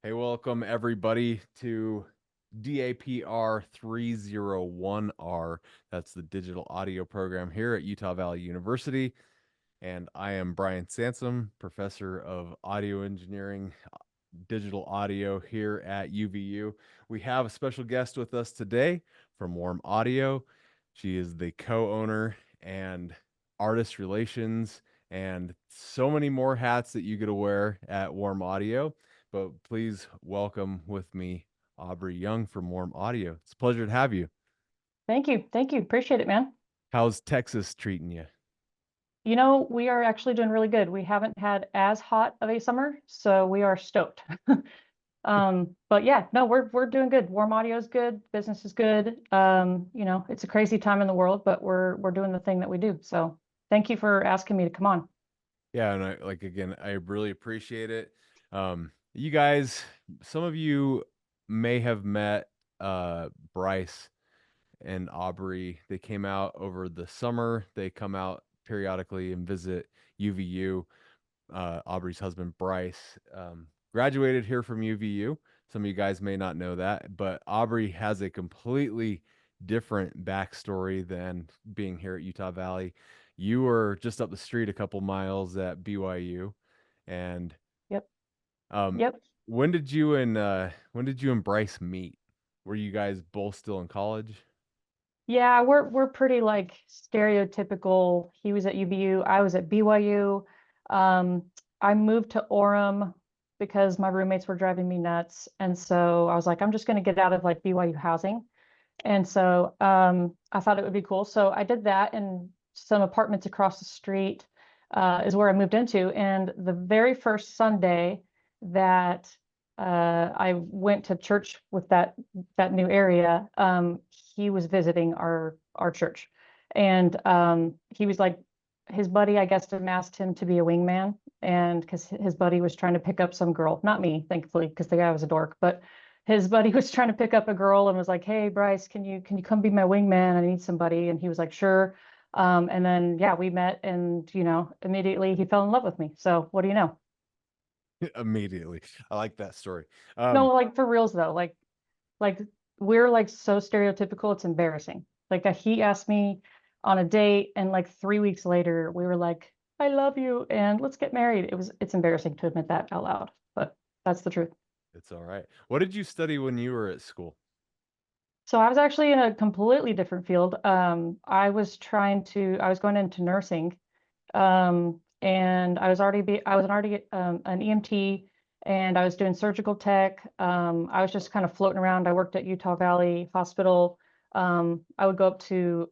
Hey, welcome everybody to DAPR 301R. That's the digital audio program here at Utah Valley University. And I am Bryan Sansom, professor of audio engineering, digital audio here at UVU. We have a special guest with us today from Warm Audio. She is the co-owner and artist relations and so many more hats that you get to wear at Warm Audio. But please welcome with me Aubrey Young from Warm Audio. It's a pleasure to have you. Thank you. Thank you. Appreciate it, man. How's Texas treating you? We are actually doing really good. We haven't had as hot of a summer, so we are stoked. But yeah, no, we're doing good. Warm audio is good, business is good. It's a crazy time in the world, but we're doing the thing that we do. So thank you for asking me to come on. Yeah, and I really appreciate it. You guys, some of you may have met Bryce and Aubrey. They came out over the summer. They come out periodically and visit UVU. Aubrey's husband Bryce graduated here from UVU. Some of you guys may not know that, but Aubrey has a completely different backstory than being here at Utah Valley. You were just up the street a couple miles at BYU, and Yep. um, Yep. when did you and Bryce meet? Were you guys both still in college? Yeah, we're pretty like stereotypical. He was at UVU, I was at BYU. I moved to Orem because my roommates were driving me nuts. And so I was like, I'm just going to get out of like BYU housing. And so I thought it would be cool. So I did that, and some apartments across the street is where I moved into. And the very first Sunday that I went to church with that new area, he was visiting our church, and he was like, his buddy, I guess, had asked him to be a wingman, and because his buddy was trying to pick up some girl, not me, thankfully, because the guy was a dork, but his buddy was trying to pick up a girl and was like, "Hey, Bryce, can you come be my wingman? I need somebody." And he was like, "Sure." And then yeah, we met, and immediately he fell in love with me. So what do you know? Immediately. I like that story. No, Um, like for reals though, like we're like so stereotypical, it's embarrassing. Like he asked me on a date, and like 3 weeks later, we were like, "I love you, and let's get married." It's embarrassing to admit that out loud, but that's the truth. it's all right. What did you study when you were at school? So I was actually in a completely different field. I was going into nursing, and I was already an EMT, and I was doing surgical tech. I was just kind of floating around. I worked at Utah Valley Hospital. I would go up to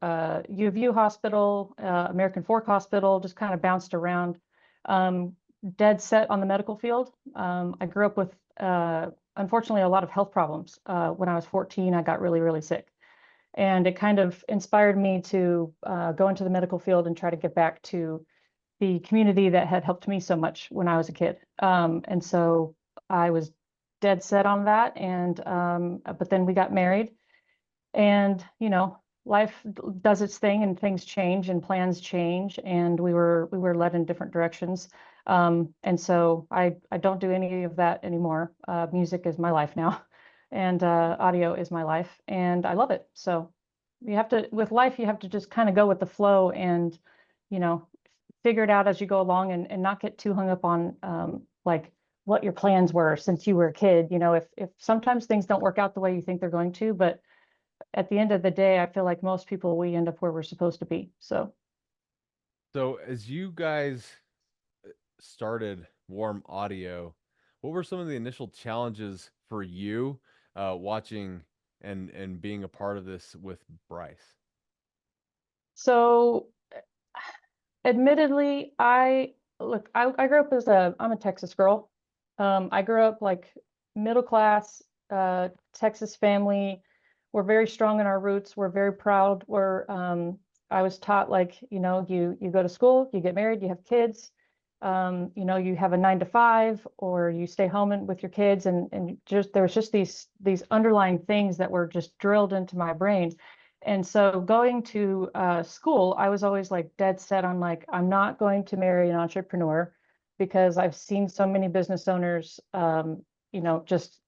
U of U Hospital, American Fork Hospital, just kind of bounced around. Um, Dead set on the medical field. I grew up with, unfortunately, a lot of health problems. When I was 14, I got really, really sick. And it kind of inspired me to go into the medical field and try to get back to the community that had helped me so much when I was a kid. And so I was dead set on that. And but then we got married, and life does its thing, and things change and plans change, and we were led in different directions. And so I don't do any of that anymore. Music is my life now, and audio is my life, and I love it. So with life, you have to just kind of go with the flow, and you know figure it out as you go along, and not get too hung up on like what your plans were since you were a kid. If sometimes things don't work out the way you think they're going to, but at the end of the day, I feel like most people, we end up where we're supposed to be. So, So, as you guys started Warm Audio, what were some of the initial challenges for you watching and being a part of this with Bryce? so admittedly, I grew up I'm a Texas girl. I grew up like middle class, Texas family. We're very strong in our roots. We're very proud. I was taught, like, you go to school, you get married, you have kids, you have a 9 to 5, or you stay home with your kids, and just there was just these underlying things that were just drilled into my brain. And so going to school, I was always like dead set on, like, I'm not going to marry an entrepreneur, because I've seen so many business owners just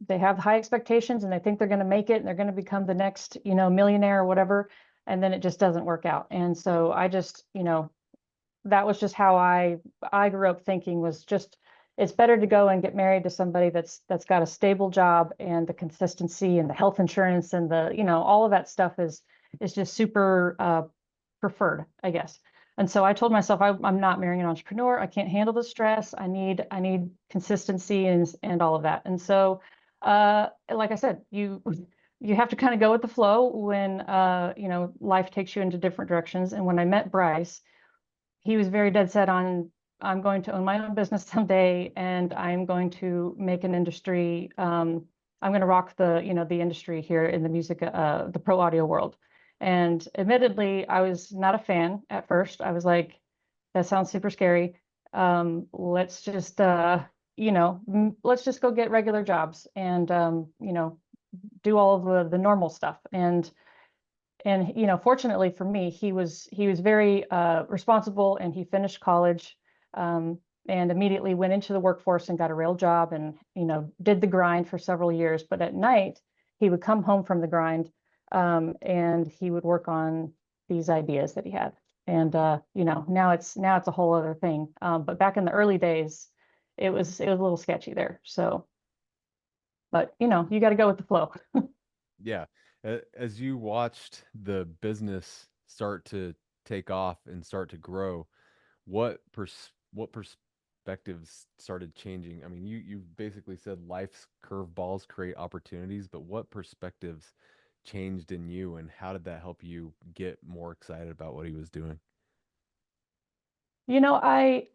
they have high expectations and they think they're going to make it and they're going to become the next, millionaire or whatever. And then it just doesn't work out. And so I just, that was just how I grew up thinking, was just, it's better to go and get married to somebody that's got a stable job, and the consistency and the health insurance and the, all of that stuff is just super preferred, I guess. And so I told myself, I'm not marrying an entrepreneur. I can't handle the stress. I need consistency and all of that. And so, like I said, you have to kind of go with the flow when life takes you into different directions. And when I met Bryce, he was very dead set on, I'm going to own my own business someday, and I'm going to make an industry. I'm going to rock the industry here in the music, the pro audio world. And admittedly, I was not a fan at first. I was like, that sounds super scary. Let's just, let's just go get regular jobs and, do all of the normal stuff. And fortunately for me, he was very responsible, and he finished college, and immediately went into the workforce and got a real job, and did the grind for several years. But at night he would come home from the grind, and he would work on these ideas that he had. And now it's a whole other thing. But back in the early days, it was a little sketchy there. So, but you got to go with the flow. Yeah. As you watched the business start to take off and start to grow, what perspectives started changing? I mean, you basically said life's curveballs create opportunities, but what perspectives changed in you, and how did that help you get more excited about what he was doing? I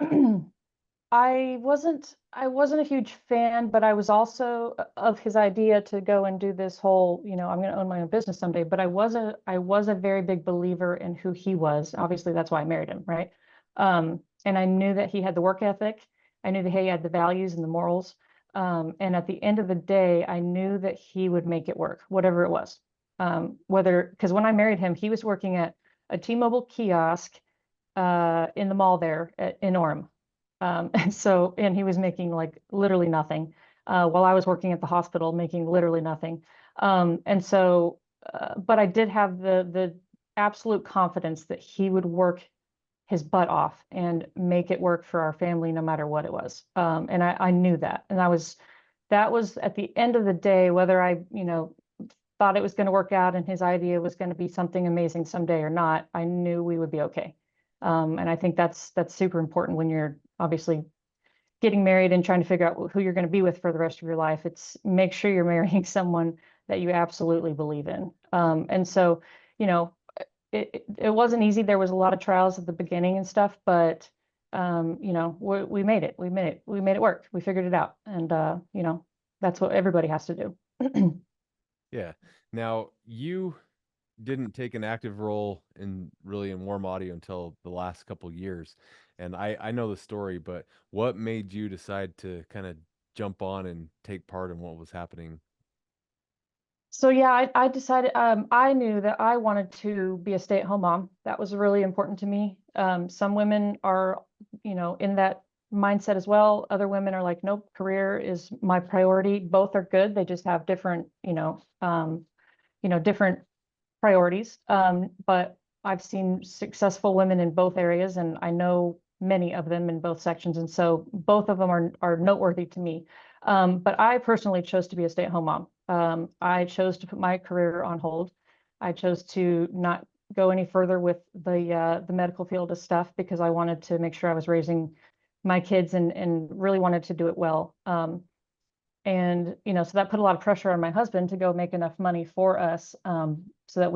I wasn't a huge fan, but I was also of his idea to go and do this whole, I'm going to own my own business someday. But I was a very big believer in who he was. Obviously, that's why I married him, right? And I knew that he had the work ethic. I knew that he had the values and the morals. And at the end of the day, I knew that he would make it work, whatever it was. Because when I married him, he was working at a T-Mobile kiosk in the mall there in Orem. And he was making like literally nothing, while I was working at the hospital making literally nothing. But I did have the absolute confidence that he would work his butt off and make it work for our family, no matter what it was. And I knew that. And that was at the end of the day, whether I, thought it was going to work out and his idea was going to be something amazing someday or not, I knew we would be okay. And I think that's super important when you're obviously getting married and trying to figure out who you're going to be with for the rest of your life. It's make sure you're marrying someone that you absolutely believe in. And so, you know, it wasn't easy. There was a lot of trials at the beginning and stuff, but we made it. We made it. We made it work. We figured it out, and that's what everybody has to do. Yeah. Now, you didn't take an active role in warm audio until the last couple years. And I know the story, but what made you decide to kind of jump on and take part in what was happening? So yeah, I decided, I knew that I wanted to be a stay-at-home mom. That was really important to me. Some women are, in that mindset as well. Other women are like, nope, career is my priority. Both are good. They just have different, different priorities. But I've seen successful women in both areas, and I know many of them in both sections. And so both of them are noteworthy to me. But I personally chose to be a stay-at-home mom. I chose to put my career on hold. I chose to not go any further with the medical field of stuff, because I wanted to make sure I was raising my kids, and really wanted to do it well. And so that put a lot of pressure on my husband to go make enough money for us, so that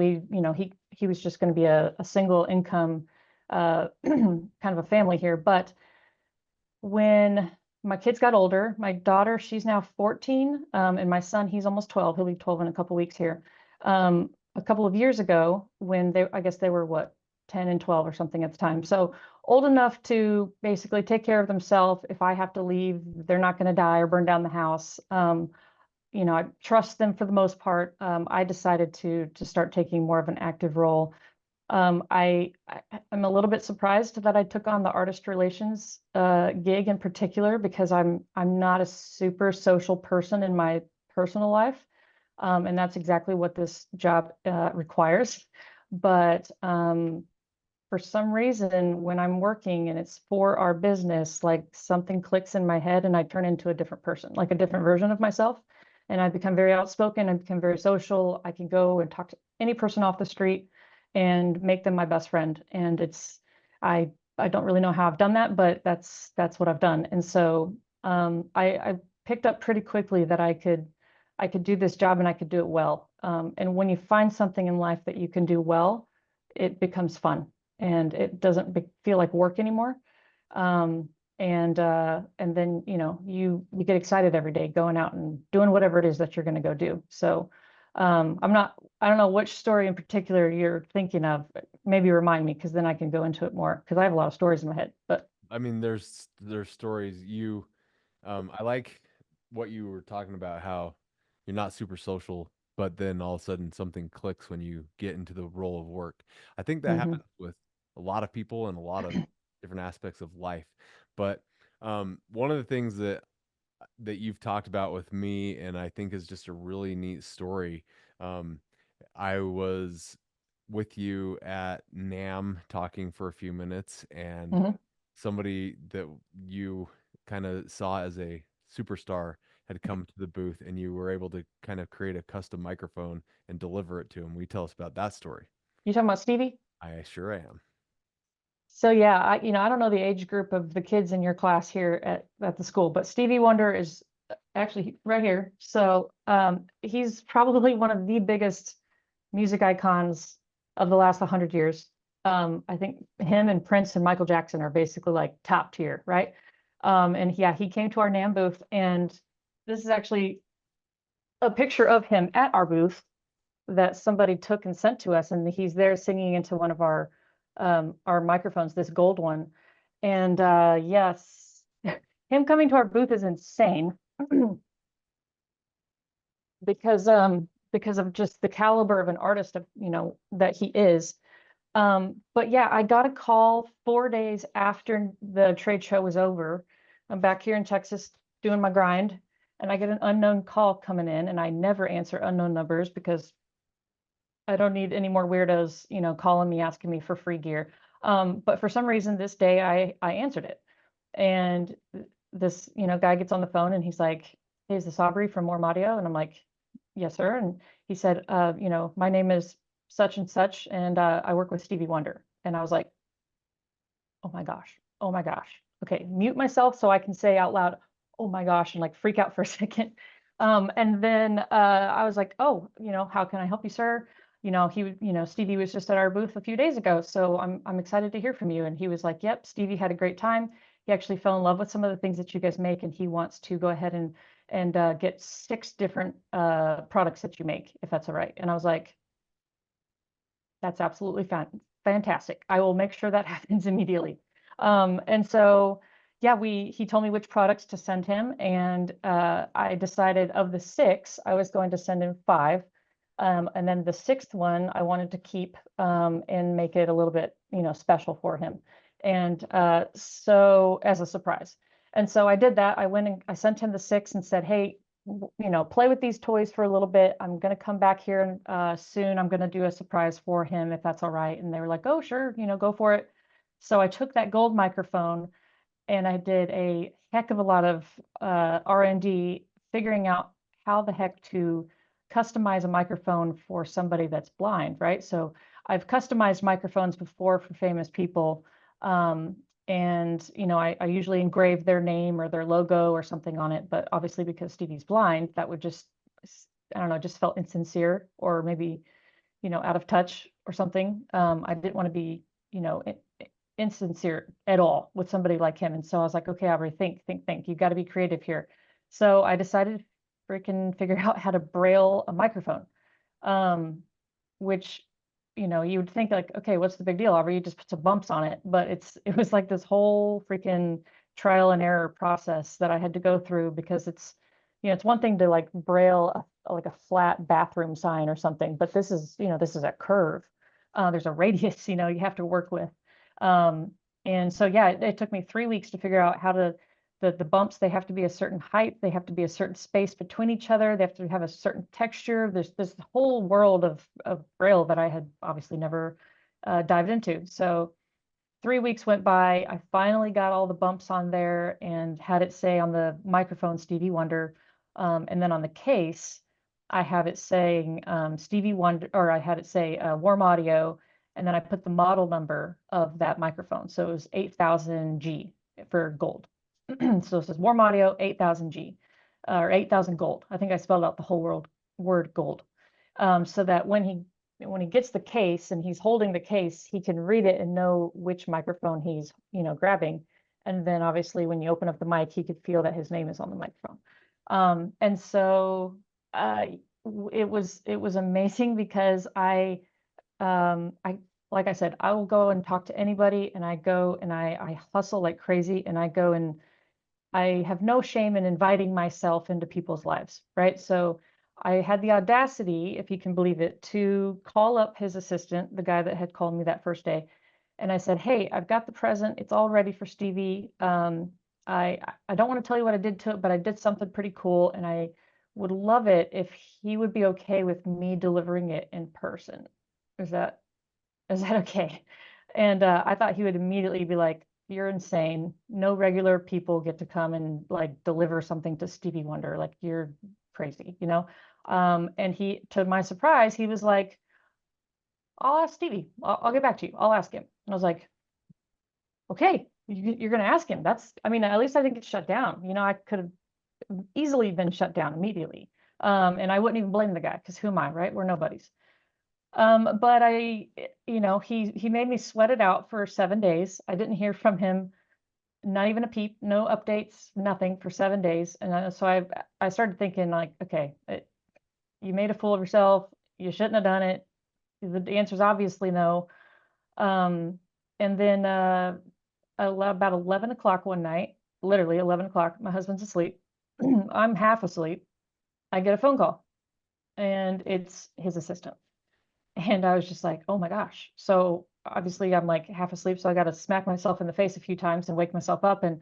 he was just going to be a single income, kind of a family here. But when my kids got older, my daughter, she's now 14, and my son, he's almost 12. He'll be 12 in a couple weeks here. A couple of years ago, when I guess they were what, 10 and 12 or something at the time. So old enough to basically take care of themselves. If I have to leave, they're not going to die or burn down the house. I trust them for the most part. I decided to start taking more of an active role, I'm a little bit surprised that I took on the artist relations gig in particular because I'm not a super social person in my personal life, and that's exactly what this job requires. But for some reason, when I'm working and it's for our business, like something clicks in my head and I turn into a different person, like a different version of myself. And I become very outspoken. I become very social. I can go and talk to any person off the street and make them my best friend. And I, I don't really know how I've done that, but that's what I've done. And so I picked up pretty quickly that I could do this job and I could do it well. And when you find something in life that you can do well, it becomes fun and it doesn't feel like work anymore. Um, and then you get excited every day going out and doing whatever it is that you're going to go do. So I don't know which story in particular you're thinking of. Maybe remind me because then I can go into it more because I have a lot of stories in my head. But I mean, there's stories you I like what you were talking about, how you're not super social, but then all of a sudden something clicks when you get into the role of work. I think that mhm, happens with a lot of people and a lot of different aspects of life. But one of the things that you've talked about with me, and I think is just a really neat story. Um, I was with you at NAM talking for a few minutes, and mhm. somebody that you kind of saw as a superstar had come to the booth, and you were able to kind of create a custom microphone and deliver it to him. Will you tell us about that story? You talking about Stevie? I sure am. So yeah, I don't know the age group of the kids in your class here at the school, but Stevie Wonder is actually right here. So he's probably one of the biggest music icons of the last 100 years. I think him and Prince and Michael Jackson are basically like top tier, right? And yeah, he came to our NAM booth, and this is actually a picture of him at our booth that somebody took and sent to us, and he's there singing into one of our microphones, this gold one. And yes, him coming to our booth is insane because of just the caliber of an artist of that he is. But yeah, I got a call 4 days after the trade show was over. I'm back here in Texas doing my grind, and I get an unknown call coming in, and I never answer unknown numbers because I don't need any more weirdos, calling me asking me for free gear. But for some reason this day I answered it. And this, guy gets on the phone and he's like, "Hey, is this Aubrey from More Audio?" And I'm like, "Yes, sir." And he said, "My name is such and such, and I work with Stevie Wonder." And I was like, "Oh my gosh. Oh my gosh." Okay, mute myself so I can say out loud, "Oh my gosh," and like freak out for a second. And then I was like, "Oh, how can I help you, sir?" Stevie was just at our booth a few days ago, so I'm excited to hear from you. And he was like, "Yep, Stevie had a great time. He actually fell in love with some of the things that you guys make, and he wants to go ahead and get 6 different products that you make, if that's all right." And I was like, "That's absolutely fantastic. I will make sure that happens immediately." And so, yeah, he told me which products to send him, and I decided of the 6, I was going to send him 5. And then the 6th one, I wanted to keep and make it a little bit, special for him. And so as a surprise. And so I did that. I went and I sent him the 6 and said, "Hey, play with these toys for a little bit. I'm going to come back here soon. I'm going to do a surprise for him if that's all right." And they were like, "Oh, sure, go for it." So I took that gold microphone and I did a heck of a lot of R&D figuring out how the heck to customize a microphone for somebody that's blind, right? So I've customized microphones before for famous people. And I usually engrave their name or their logo or something on it, but obviously because Stevie's blind, that would just, I don't know, just felt insincere or maybe, out of touch or something. I didn't want to be, you know, insincere at all with somebody like him. And so I was like, "Okay, Aubrey, think. You've got to be creative here." So I decided to freaking figure out how to braille a microphone. Um, which, you would think like, okay, what's the big deal, Aubrey? You just put some bumps on it. But it was like this whole freaking trial and error process that I had to go through because it's one thing to like braille like a flat bathroom sign or something, but this is a curve. There's a radius, you have to work with. And so, yeah, it took me 3 weeks to figure out how to, the bumps, they have to be a certain height. They have to be a certain space between each other. They have to have a certain texture. There's this whole world of Braille that I had obviously never dived into. So 3 weeks went by. I finally got all the bumps on there and had it say on the microphone Stevie Wonder. And then on the case, I have it saying Stevie Wonder, or I had it say Warm Audio. And then I put the model number of that microphone. So it was 8000G for gold. So it says Warm Audio 8000G or 8000 gold. I think I spelled out the whole word gold. So that when he gets the case and he's holding the case, he can read it and know which microphone he's, grabbing. And then obviously when you open up the mic, he could feel that his name is on the microphone. And so it was amazing because I like I said, I will go and talk to anybody, and I go and I hustle like crazy, and I go and I have no shame in inviting myself into people's lives, right? So I had the audacity, if you can believe it, to call up his assistant, the guy that had called me that first day. And I said, hey, I've got the present. It's all ready for Stevie. I don't want to tell you what I did to it, but I did something pretty cool. And I would love it if he would be okay with me delivering it in person. Is that okay? And I thought he would immediately be like, you're insane. No regular people get to come and like deliver something to Stevie Wonder. Like you're crazy, you know? And he, to my surprise, he was like, I'll ask Stevie. I'll get back to you. I'll ask him. And I was like, okay, you're going to ask him. I mean, at least I didn't get shut down. I could have easily been shut down immediately. And I wouldn't even blame the guy because who am I, right? We're nobodies. But he made me sweat it out for 7 days. I didn't hear from him, not even a peep, no updates, nothing for 7 days. And so I started thinking like, okay, you made a fool of yourself. You shouldn't have done it. The answer is obviously no. And then about 11 o'clock one night, literally 11 o'clock, my husband's asleep. I'm half asleep. I get a phone call, and it's his assistant. And I was just like, oh my gosh. So obviously I'm like half asleep. So I got to smack myself in the face a few times and wake myself up. And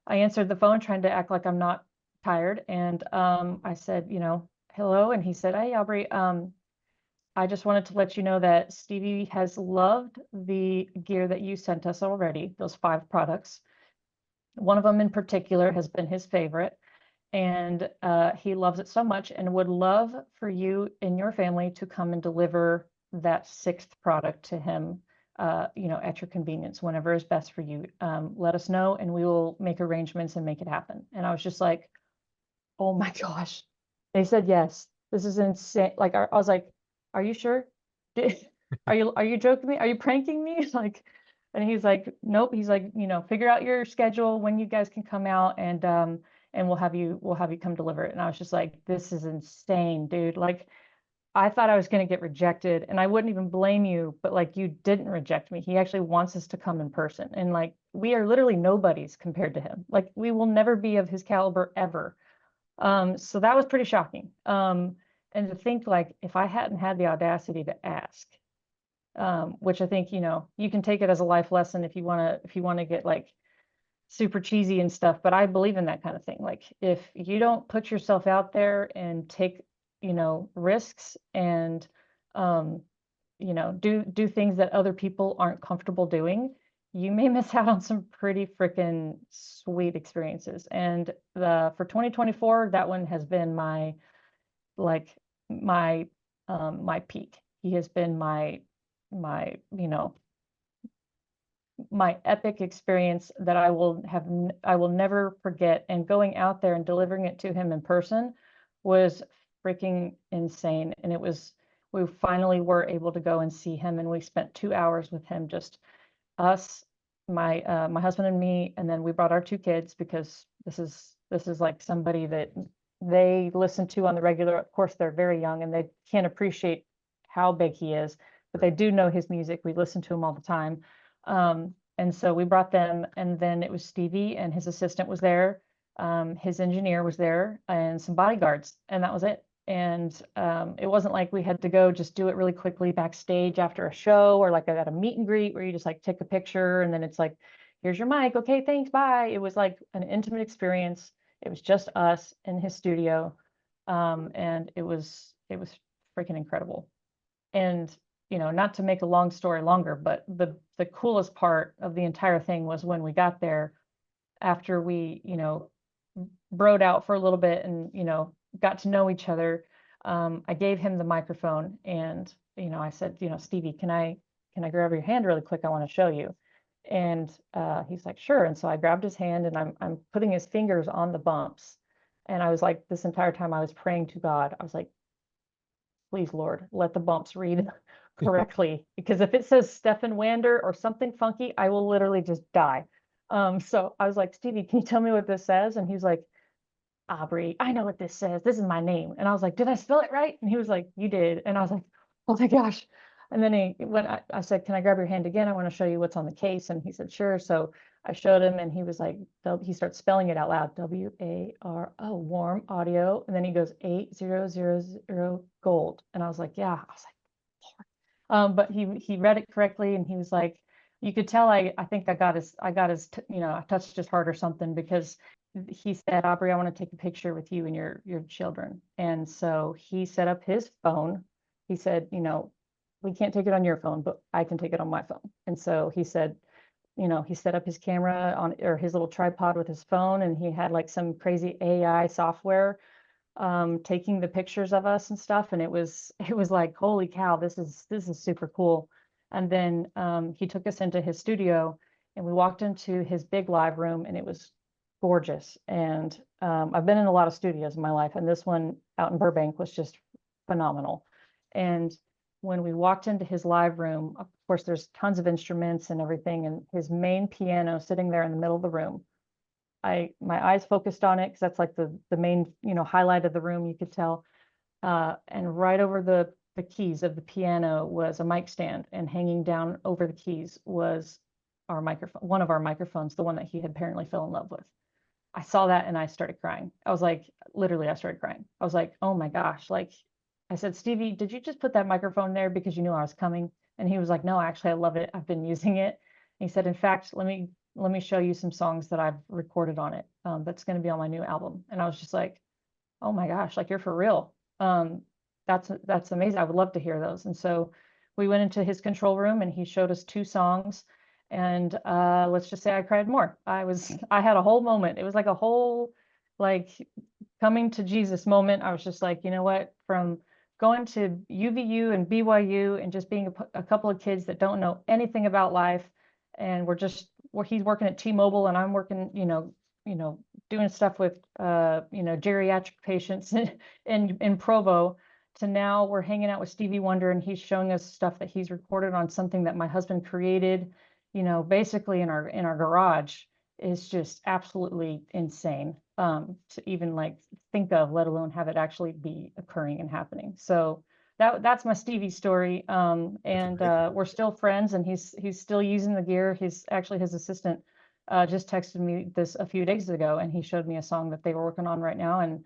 I answered the phone trying to act like I'm not tired. And I said, hello. And he said, hey, Aubrey, I just wanted to let you know that Stevie has loved the gear that you sent us already, those 5 products. One of them in particular has been his favorite. And he loves it so much and would love for you and your family to come and deliver that 6th product to him, at your convenience, whenever is best for you. Let us know and we will make arrangements and make it happen. And I was just like, oh my gosh. They said yes. This is insane. Like I was like, are you sure? Are you joking me? Are you pranking me? Like, and he's like, nope. He's like, figure out your schedule when you guys can come out, and we'll have you come deliver it. And I was just like, this is insane, dude. Like, I thought I was going to get rejected, and I wouldn't even blame you, but like, you didn't reject me. He actually wants us to come in person, and like, we are literally nobodies compared to him. Like, we will never be of his caliber ever. So that was pretty shocking. And to think like, if I hadn't had the audacity to ask, which I think, you can take it as a life lesson if you want to get like super cheesy and stuff, but I believe in that kind of thing. Like, if you don't put yourself out there and take, risks and, do things that other people aren't comfortable doing, you may miss out on some pretty freaking sweet experiences. And for 2024, that one has been my, like, my peak. He has been my, my epic experience that I will never forget. And going out there and delivering it to him in person was freaking insane. And we finally were able to go and see him, and we spent 2 hours with him, just us, my husband and me, and then we brought our 2 kids because this is like somebody that they listen to on the regular. Of course, they're very young and they can't appreciate how big he is, but they do know his music. We listen to him all the time. And so we brought them, and then it was Stevie and his assistant was there. His engineer was there and some bodyguards, and that was it. And it wasn't like we had to go just do it really quickly backstage after a show, or like at a meet and greet where you just like take a picture and then it's like, here's your mic. Okay, thanks, bye. It was like an intimate experience. It was just us in his studio. And it was freaking incredible. And not to make a long story longer, but the coolest part of the entire thing was when we got there after we, broed out for a little bit and, got to know each other. I gave him the microphone and, I said, Stevie, can I grab your hand really quick? I want to show you. And he's like, sure. And so I grabbed his hand and I'm putting his fingers on the bumps. And I was like, this entire time I was praying to God. I was like, please, Lord, let the bumps read correctly. Because if it says Stefan Wander or something funky, I will literally just die. So I was like, Stevie, can you tell me what this says? And he's like, Aubrey, I know what this says. This is my name. And I was like, did I spell it right? And he was like, you did. And I was like, oh my gosh. And then when I said, can I grab your hand again? I want to show you what's on the case. And he said, sure. So I showed him and he was like, he starts spelling it out loud, WARO, warm audio. And then he goes 8000 gold. And I was like, yeah. I was like, Lord. But he read it correctly and he was like, you could tell I think I touched his heart or something, because he said, Aubrey, I want to take a picture with you and your children. And so he set up his phone. He said, we can't take it on your phone, but I can take it on my phone. And so he said, he set up his camera on, or his little tripod with his phone, and he had like some crazy AI software taking the pictures of us and stuff. And it was like, holy cow, this is super cool. And then he took us into his studio and we walked into his big live room and it was gorgeous. And I've been in a lot of studios in my life, and this one out in Burbank was just phenomenal. And when we walked into his live room, of course, there's tons of instruments and everything, and his main piano sitting there in the middle of the room. My eyes focused on it because that's like the main, highlight of the room, you could tell. And right over the keys of the piano was a mic stand, and hanging down over the keys was our microphone, one of our microphones, the one that he had apparently fell in love with. I saw that and I started crying. I was like, literally, I started crying. I was like, oh my gosh. Like, I said, Stevie, did you just put that microphone there because you knew I was coming? And he was like, no, actually, I love it. I've been using it. And he said, in fact, let me show you some songs that I've recorded on it. That's going to be on my new album. And I was just like, oh my gosh, like you're for real. That's amazing. I would love to hear those. And so we went into his control room and he showed us two songs. And let's just say I cried more. I had a whole moment. It was like a whole like coming to Jesus moment. I was just like, you know what? From going to UVU and BYU and just being a couple of kids that don't know anything about life, and he's working at T-Mobile and I'm working, doing stuff with geriatric patients in Provo, to now we're hanging out with Stevie Wonder and he's showing us stuff that he's recorded on something that my husband created, basically in our garage, is just absolutely insane to even like think of, let alone have it actually be occurring and happening. So that's my Stevie story. That's And amazing. we're still friends, and he's still using the gear. He's actually, his assistant just texted me this a few days ago, and he showed me a song that they were working on right now, and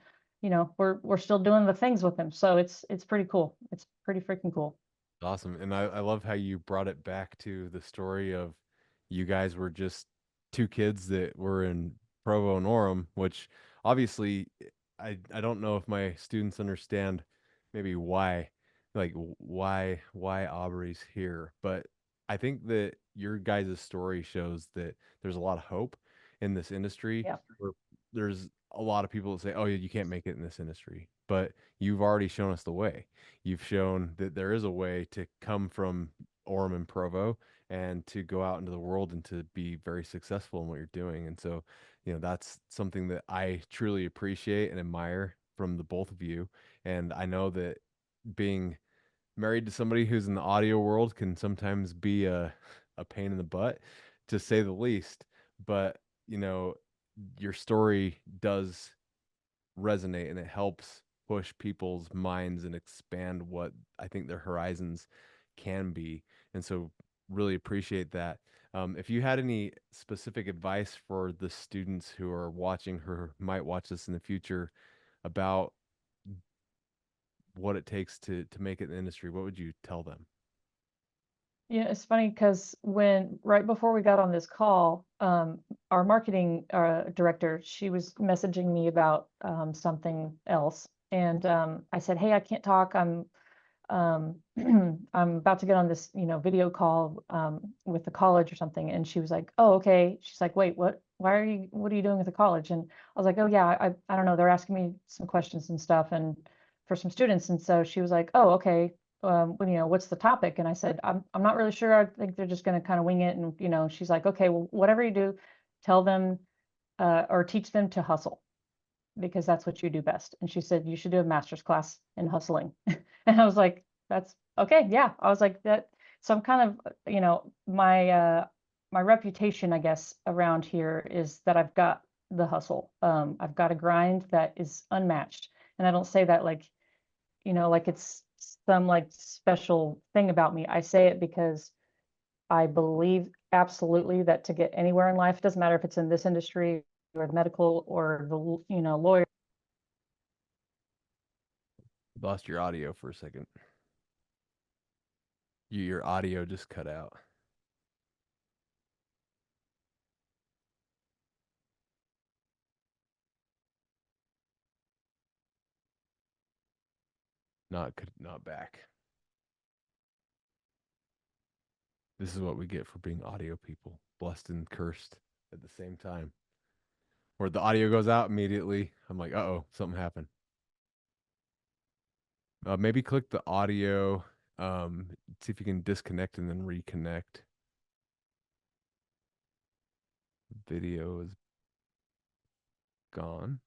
we're still doing the things with him. So it's pretty cool. It's pretty freaking cool. Awesome. And I love how you brought it back to the story of you guys were just two kids that were in Provo and Orem, which obviously I don't know if my students understand maybe why, like why Aubrey's here, but I think that your guys' story shows that there's a lot of hope in this industry Yeah. where there's a lot of people that say, "Oh, you can't make it in this industry," but you've already shown us the way. You've shown that there is a way to come from Orem and Provo and to go out into the world and to be very successful in what you're doing. And so, that's something that I truly appreciate and admire from the both of you. And I know that being married to somebody who's in the audio world can sometimes be a pain in the butt, to say the least. But, your story does resonate and it helps push people's minds and expand what I think their horizons can be. And so really appreciate that. If you had any specific advice for the students who are watching, who might watch this in the future, about what it takes to make it in the industry, what would you tell them? Yeah, it's funny because right before we got on this call, our marketing director, she was messaging me about something else. And I said, hey, I can't talk. Um, I'm about to get on this, video call with the college or something. And she was like, oh, okay. She's like, wait, what? What are you doing with the college? And I was like, oh, yeah, I don't know. They're asking me some questions and stuff and for some students. And so she was like, oh, okay. Well, what's the topic? And I said, I'm not really sure. I think they're just going to kind of wing it. And, she's like, okay, well, whatever you do, tell them or teach them to hustle because that's what you do best. And she said, you should do a master's class in hustling. And I was like, that's okay. Yeah. I was like that. So I'm kind of, my reputation, I guess, around here is that I've got the hustle. I've got a grind that is unmatched. And I don't say that like it's some like special thing about me. I say it because I believe absolutely that to get anywhere in life, doesn't matter if it's in this industry or the medical or the, lawyer. Lost your audio for a second. Your audio just cut out. Not back. This is what we get for being audio people, blessed and cursed at the same time. Or the audio goes out immediately. I'm like, uh-oh, something happened. Maybe click the audio. See if you can disconnect and then reconnect. Video is gone.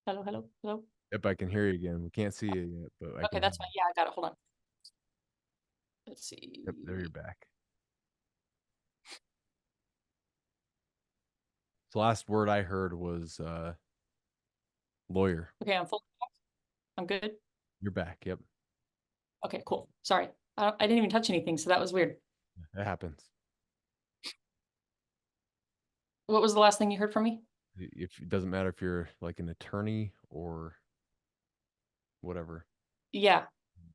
Hello, hello, hello. Yep, I can hear you again. We can't see you yet, but I Okay, can. that's fine. Yeah, I got it. Hold on. Let's see. Yep, there you're back. So last word I heard was lawyer. Okay, I'm full. I'm good. You're back. Yep, Okay, cool. Sorry. I didn't even touch anything, so that was weird. that happens. What was the last thing you heard from me? If it doesn't matter if you're like an attorney or whatever. Yeah.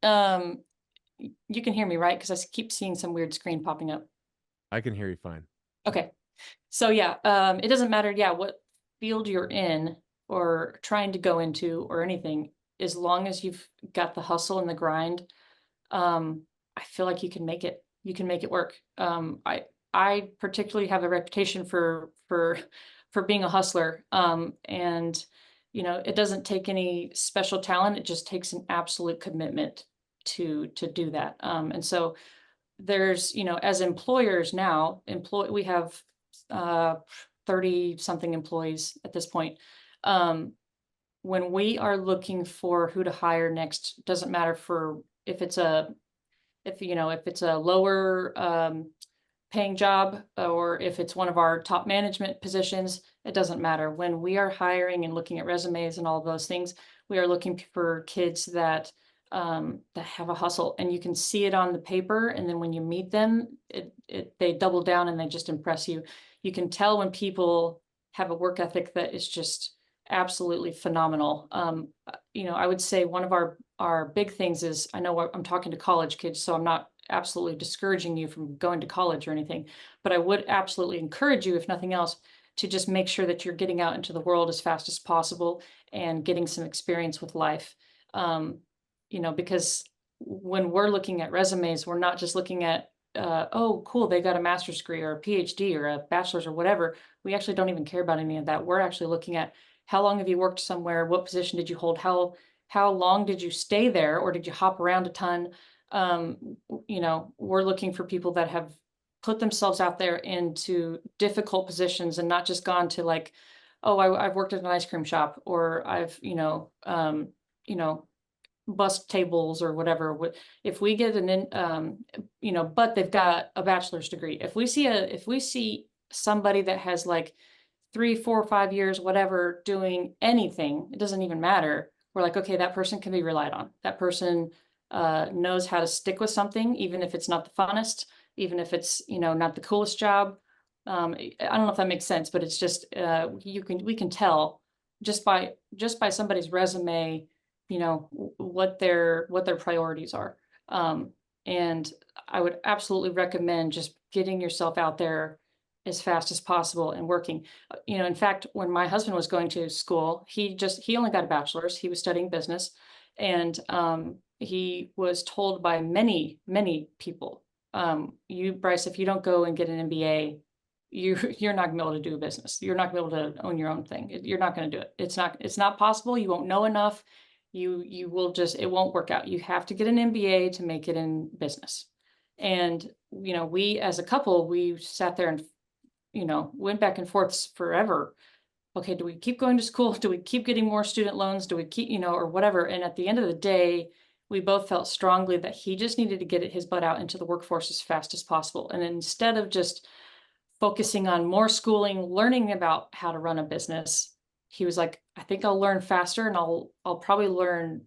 You can hear me, right? Because I keep seeing some weird screen popping up. I can hear you fine. Okay. So yeah, it doesn't matter, yeah, what field you're in or trying to go into or anything, as long as you've got the hustle and the grind, I feel like you can make it. You can make it work. I particularly have a reputation for being a hustler. And it doesn't take any special talent. It just takes an absolute commitment to do that. And so there's, as employers now, we have 30 something employees at this point. When we are looking for who to hire next, doesn't matter if it's a lower paying job or if it's one of our top management positions, it doesn't matter. When we are hiring and looking at resumes and all of those things, we are looking for kids that have a hustle, and you can see it on the paper. And then when you meet them, they double down and they just impress you. You can tell when people have a work ethic that is just absolutely phenomenal. I would say one of our big things is, I know I'm talking to college kids, so I'm not absolutely discouraging you from going to college or anything, but I would absolutely encourage you, if nothing else, to just make sure that you're getting out into the world as fast as possible and getting some experience with life. Because when we're looking at resumes, we're not just looking at, oh, cool, they got a master's degree or a PhD or a bachelor's or whatever. We actually don't even care about any of that. We're actually looking at, how long have you worked somewhere? What position did you hold? How long did you stay there, or did you hop around a ton? We're looking for people that have put themselves out there into difficult positions and not just gone to like, oh, I've worked at an ice cream shop, or I've, bus tables or whatever. If we get but they've got a bachelor's degree. If we see somebody that has like 3, 4, 5 years, whatever, doing anything, it doesn't even matter. We're like, okay, that person can be relied on. That person knows how to stick with something, even if it's not the funnest, even if it's, not the coolest job. I don't know if that makes sense, but it's just, we can tell just by somebody's resume, what their priorities are. And I would absolutely recommend just getting yourself out there as fast as possible and working. In fact, when my husband was going to school, he only got a bachelor's. He was studying business, and he was told by many, many people, Bryce, if you don't go and get an MBA, you're not gonna be able to do a business. You're not gonna be able to own your own thing. You're not gonna do it. It's not possible. You won't know enough. You will just, it won't work out. You have to get an MBA to make it in business. And, we as a couple, we sat there and, went back and forth forever. Okay, do we keep going to school? Do we keep getting more student loans? Do we keep, or whatever? And at the end of the day, we both felt strongly that he just needed to get his butt out into the workforce as fast as possible. And instead of just focusing on more schooling, learning about how to run a business, he was like, I think I'll learn faster, and I'll probably learn,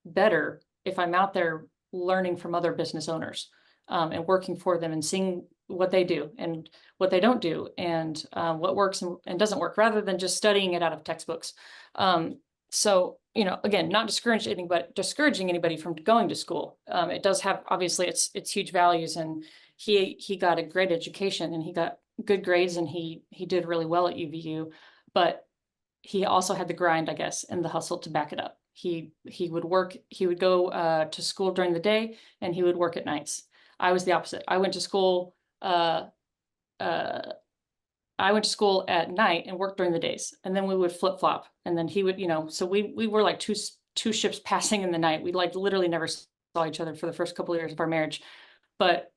better if I'm out there learning from other business owners, and working for them and seeing what they do and what they don't do, and what works and doesn't work, rather than just studying it out of textbooks. So, again, not discouraging anybody from going to school. It does have, obviously, it's huge values, and he got a great education, and he got good grades, and he did really well at UVU, but he also had the grind, I guess, and the hustle to back it up. He would work, he would go to school during the day, and he would work at nights. I was the opposite. I went to school at night and worked during the days, and then we would flip flop, and then he would, so we were like two ships passing in the night. We like literally never saw each other for the first couple of years of our marriage, but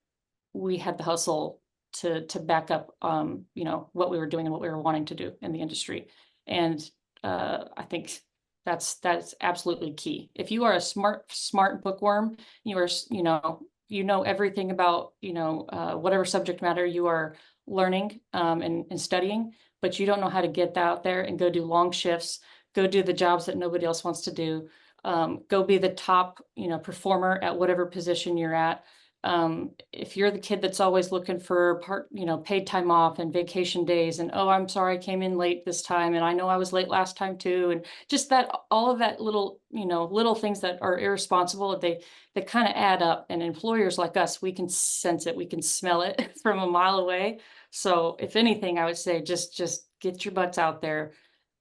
we had the hustle to back up, what we were doing and what we were wanting to do in the industry. And I think that's absolutely key. If you are a smart bookworm, you are, everything about, whatever subject matter you are learning and studying, but you don't know how to get out there and go do long shifts, go do the jobs that nobody else wants to do, go be the top, performer at whatever position you're at. If you're the kid that's always looking for paid time off and vacation days, and, oh, I'm sorry, I came in late this time, and I know I was late last time too, and just that, all of that little, little things that are irresponsible, they kind of add up. And employers like us, we can sense it, we can smell it from a mile away. So if anything, I would say just get your butts out there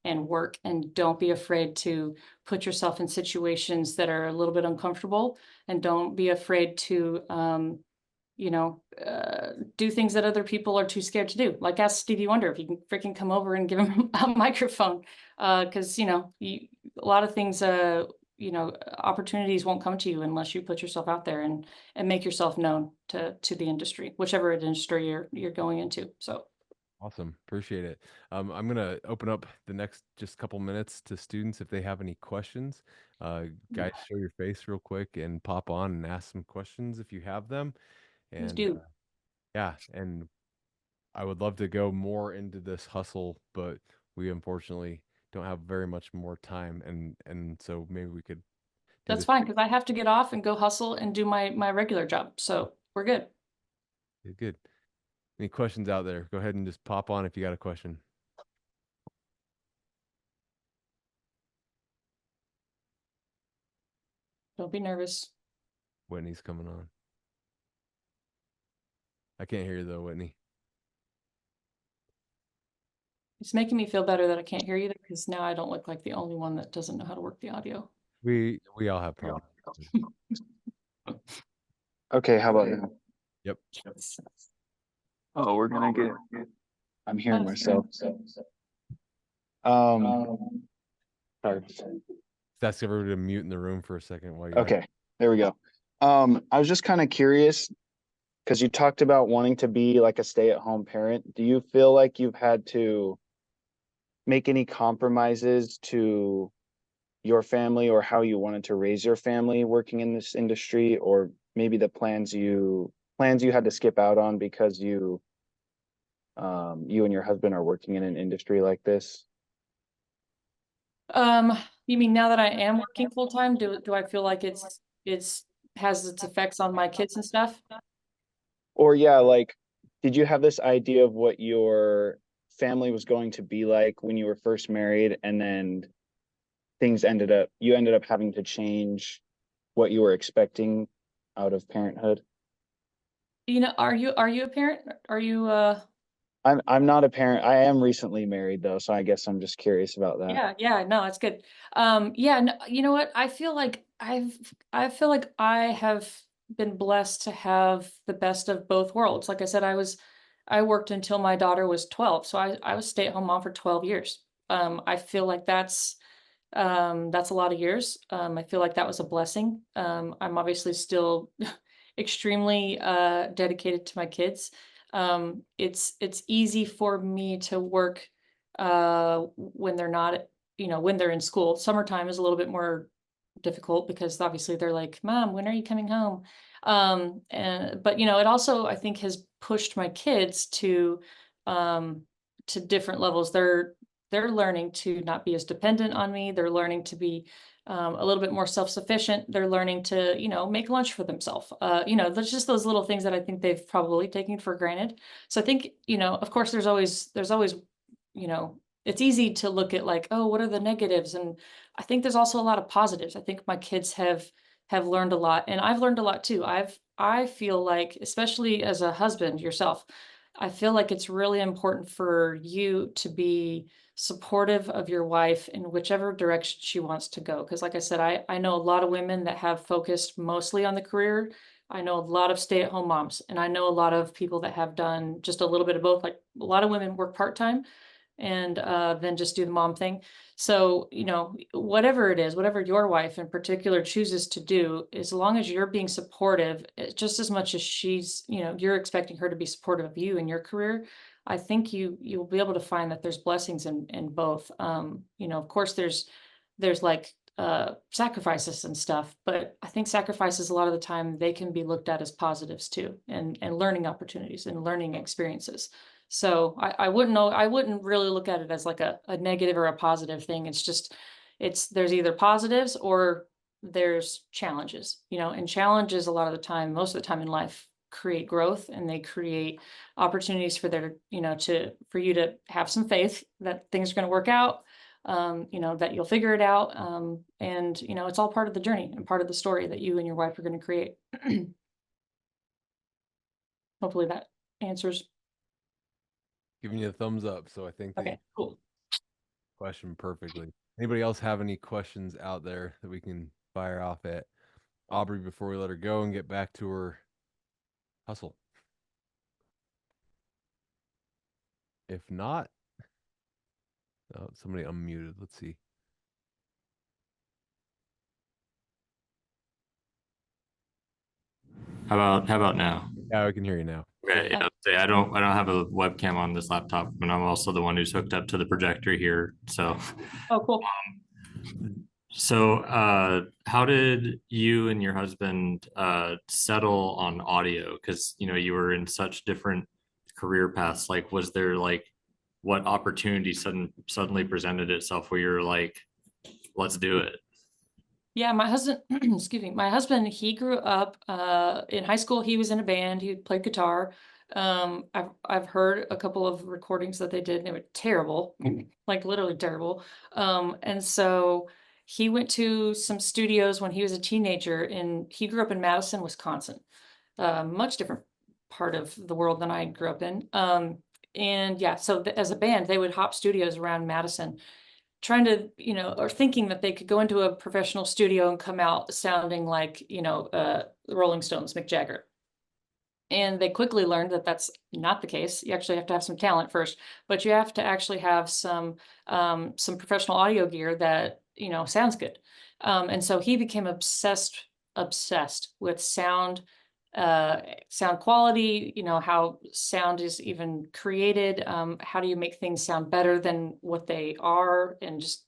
and work, and don't be afraid to put yourself in situations that are a little bit uncomfortable, and don't be afraid to do things that other people are too scared to do. Like ask Stevie Wonder if you can freaking come over and give him a microphone, because a lot of things, opportunities won't come to you unless you put yourself out there and make yourself known to the industry, whichever industry you're going into. So Awesome. Appreciate it. I'm going to open up the next just couple minutes to students if they have any questions. Guys, show your face real quick and pop on and ask some questions if you have them. please And do. yeah, and I would love to go more into this hustle, but we unfortunately don't have very much more time. And so maybe we could do That's this. fine, because I have to get off and go hustle and do my regular job. So we're good. Good. Any questions out there? Go ahead and just pop on if you got a question. Don't be nervous. Whitney's coming on. I can't hear you though, Whitney. It's making me feel better that I can't hear you, because now I don't look like the only one that doesn't know how to work the audio. We all have problems. Okay, how about now? Yep. Oh, we're gonna get, I'm hearing That's myself. Sorry. Just ask everybody to mute in the room for a second while you Okay, there we go. I was just kind of curious, because you talked about wanting to be like a stay-at-home parent. Do you feel like you've had to make any compromises to your family or how you wanted to raise your family working in this industry, or maybe the plans you had to skip out on because you and your husband are working in an industry like this? You mean now that I am working full time, do I feel like it's has its effects on my kids and stuff? Or yeah, like, did you have this idea of what your family was going to be like when you were first married, and then you ended up having to change what you were expecting out of parenthood? You know, are you a parent? Are you I'm not a parent. I am recently married though, so I guess I'm just curious about that. yeah, no, it's good. Yeah, no, you know what? I feel like I feel like I have been blessed to have the best of both worlds. Like I said, I worked until my daughter was 12, so I was stay-at-home mom for 12 years. I feel like that's a lot of years. I feel like that was a blessing. I'm obviously still extremely dedicated to my kids. It's easy for me to work when they're not, when they're in school. Summertime is a little bit more difficult because obviously they're like, "Mom, when are you coming home?" And but it also I think has pushed my kids to different levels. They're learning to not be as dependent on me. They're learning to be a little bit more self-sufficient. They're learning to, make lunch for themselves. There's just those little things that I think they've probably taken for granted. So I think, of course, there's always, you know, it's easy to look at like, oh, what are the negatives? And I think there's also a lot of positives. I think my kids have learned a lot, and I've learned a lot too. I feel like, especially as a husband yourself, I feel like it's really important for you to be supportive of your wife in whichever direction she wants to go. Because like I said, I know a lot of women that have focused mostly on the career. I know a lot of stay-at-home moms, and I know a lot of people that have done just a little bit of both. Like a lot of women work part-time and then just do the mom thing. So, whatever it is, whatever your wife in particular chooses to do, as long as you're being supportive, just as much as you're expecting her to be supportive of you in your career, I think you'll be able to find that there's blessings in both. Of course there's like sacrifices and stuff, but I think sacrifices a lot of the time they can be looked at as positives too, and learning opportunities and learning experiences. So I wouldn't know. I wouldn't really look at it as like a negative or a positive thing. It's just, there's either positives or there's challenges, and challenges a lot of the time, most of the time in life, create growth, and they create opportunities for you to have some faith that things are going to work out, that you'll figure it out. And it's all part of the journey and part of the story that you and your wife are going to create. Hopefully that answers. Giving you a thumbs up. So I think Okay, cool. question perfectly. Anybody else have any questions out there that we can fire off at Aubrey before we let her go and get back to her hustle? If not, oh, somebody unmuted. Let's see. How about now? Yeah, we can hear you now. Okay, yeah. I don't have a webcam on this laptop, and I'm also the one who's hooked up to the projector here. So, Oh, cool. How did you and your husband settle on audio? Because you were in such different career paths. Like, was there like what opportunity suddenly presented itself where you're like, let's do it? Yeah, my husband, excuse me, my husband, he grew up in high school. He was in a band. He played guitar. I've heard a couple of recordings that they did, and they were terrible, like literally terrible. And so he went to some studios when he was a teenager, and he grew up in Madison, Wisconsin, much different part of the world than I grew up in. And yeah, so as a band, they would hop studios around Madison, trying to, or thinking that they could go into a professional studio and come out sounding like, the Rolling Stones, Mick Jagger. And they quickly learned that that's not the case. You actually have to have some talent first, but you have to actually have some professional audio gear that, sounds good. And so he became obsessed with sound quality, how sound is even created. How do you make things sound better than what they are? And just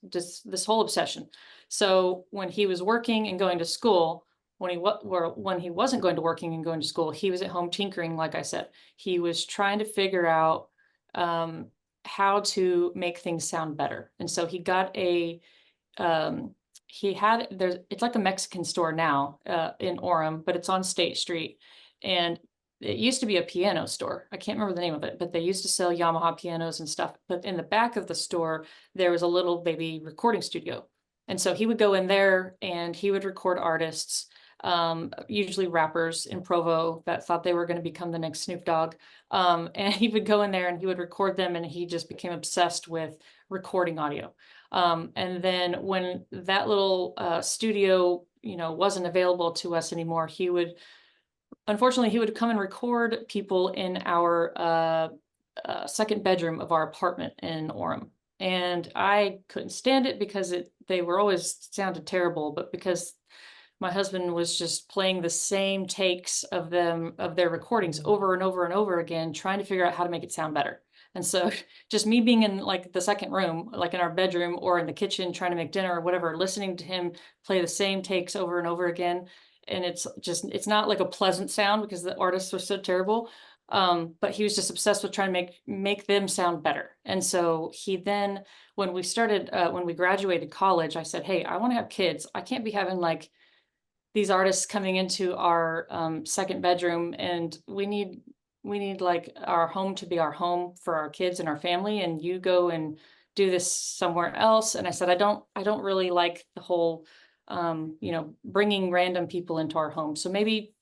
this whole obsession. So when he was working and going to school, when he wasn't going to working and going to school, he was at home tinkering. Like I said, he was trying to figure out how to make things sound better. And so he got it's like a Mexican store now, in Orem, but it's on State Street. And it used to be a piano store. I can't remember the name of it, but they used to sell Yamaha pianos and stuff. But in the back of the store, there was a little baby recording studio. And so he would go in there and he would record artists, usually rappers in Provo that thought they were going to become the next Snoop Dogg. And he would go in there and he would record them, and he just became obsessed with recording audio. And then when that little studio, wasn't available to us anymore, unfortunately, he would come and record people in our second bedroom of our apartment in Orem. And I couldn't stand it because they were always sounded terrible, but because my husband was just playing the same takes of their recordings over and over and over again, trying to figure out how to make it sound better. And so just me being in like the second room, like in our bedroom or in the kitchen, trying to make dinner or whatever, listening to him play the same takes over and over again. And it's not like a pleasant sound because the artists were so terrible. But he was just obsessed with trying to make them sound better. And so he then, when we graduated college, I said, hey, I want to have kids. I can't be having like these artists coming into our second bedroom, and we need like our home to be our home for our kids and our family, and you go and do this somewhere else. And I said, I don't really like the whole bringing random people into our home. So maybe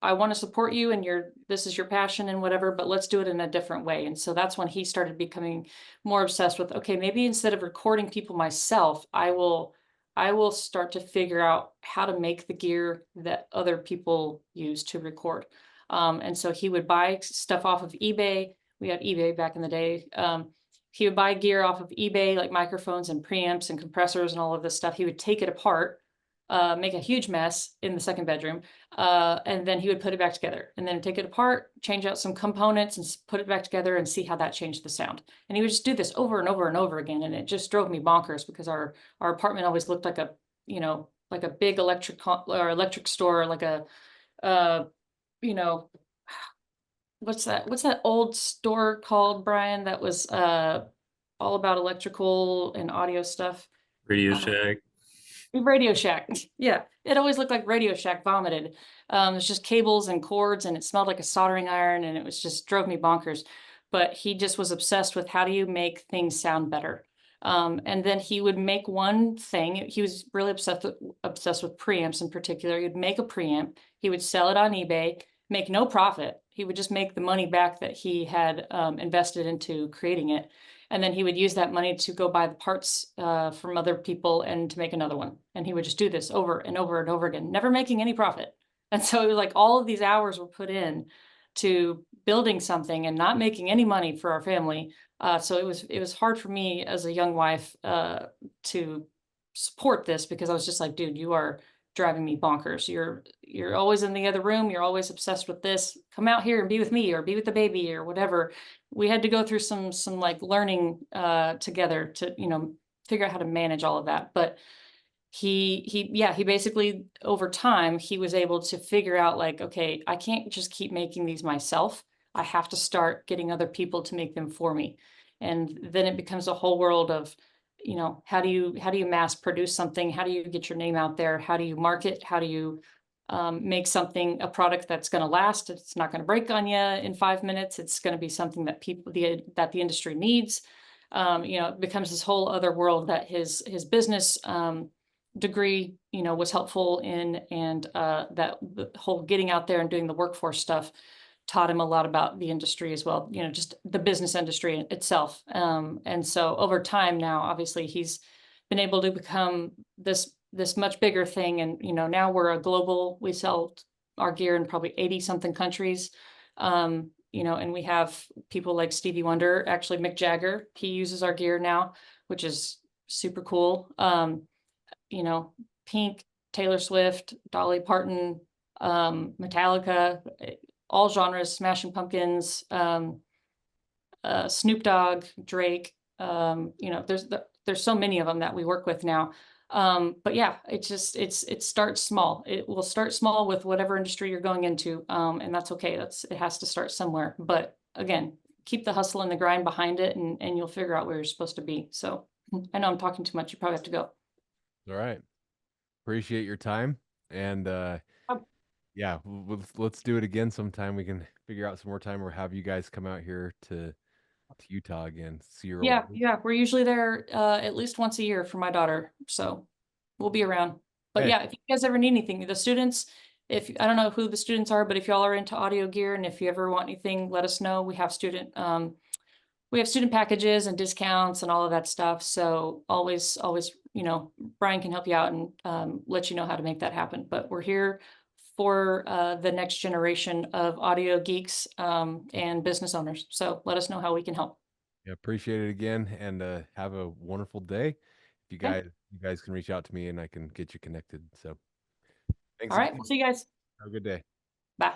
I want to support you and this is your passion and whatever, but let's do it in a different way. And so that's when he started becoming more obsessed with, okay, maybe instead of recording people myself, I will start to figure out how to make the gear that other people use to record. And so he would buy stuff off of eBay. We had eBay back in the day. He would buy gear off of eBay, like microphones and preamps and compressors and all of this stuff. He would take it apart, make a huge mess in the second bedroom, and then he would put it back together, and then take it apart, change out some components and put it back together and see how that changed the sound. And he would just do this over and over and over again. And it just drove me bonkers because our apartment always looked like like a big electric store, like a, what's that old store called, Brian, that was all about electrical and audio stuff? Radio Shack. Radio Shack. Yeah, it always looked like Radio Shack vomited. It's just cables and cords, and it smelled like a soldering iron, and it was just drove me bonkers. But he just was obsessed with how do you make things sound better. And then he would make one thing. He was really obsessed with preamps in particular. He'd make a preamp. He would sell it on eBay, make no profit. He would just make the money back that he had invested into creating it. And then he would use that money to go buy the parts from other people and to make another one. And he would just do this over and over and over again, never making any profit. And so it was like all of these hours were put in to building something and not making any money for our family. So it was hard for me as a young wife to support this, because I was just like, dude, you are driving me bonkers. You're always in the other room. You're always obsessed with this. Come out here and be with me, or be with the baby, or whatever. We had to go through some like learning together to, figure out how to manage all of that. But he basically, over time, he was able to figure out like, okay, I can't just keep making these myself. I have to start getting other people to make them for me. And then it becomes a whole world of, how do you mass produce something? How do you get your name out there? How do you market? How do you make something, a product that's going to last? It's not going to break on you in 5 minutes. It's going to be something that that the industry needs. It becomes this whole other world that his business degree, was helpful in, and that the whole getting out there and doing the workforce stuff taught him a lot about the industry as well, just the business industry itself. And so over time now, obviously he's been able to become this much bigger thing. And, now we're a global, we sell our gear in probably 80 something countries. And we have people like Stevie Wonder, actually Mick Jagger, he uses our gear now, which is super cool. Pink, Taylor Swift, Dolly Parton, Metallica, all genres, Smashing Pumpkins, Snoop Dogg, Drake. There's so many of them that we work with now. But yeah, it starts small. It will start small with whatever industry you're going into, and that's okay. It has to start somewhere. But again, keep the hustle and the grind behind it, and you'll figure out where you're supposed to be. So I know I'm talking too much. You probably have to go. All right. Appreciate your time. And Um, yeah, let's do it again sometime. We can figure out some more time or have you guys come out here to Utah again. See your Yeah, old yeah, we're usually there at least once a year for my daughter, so we'll be around. But Hey. yeah, if you guys ever need anything, the students, if I don't know who the students are, but if y'all are into audio gear and if you ever want anything, let us know. We have student packages and discounts and all of that stuff. So always, Bryan can help you out and let you know how to make that happen. But we're here for the next generation of audio geeks and business owners. So let us know how we can help. Yeah, appreciate it again, and have a wonderful day. If Okay. you guys can reach out to me and I can get you connected. So thanks All right, again. we'll see you guys. Have a good day. Bye.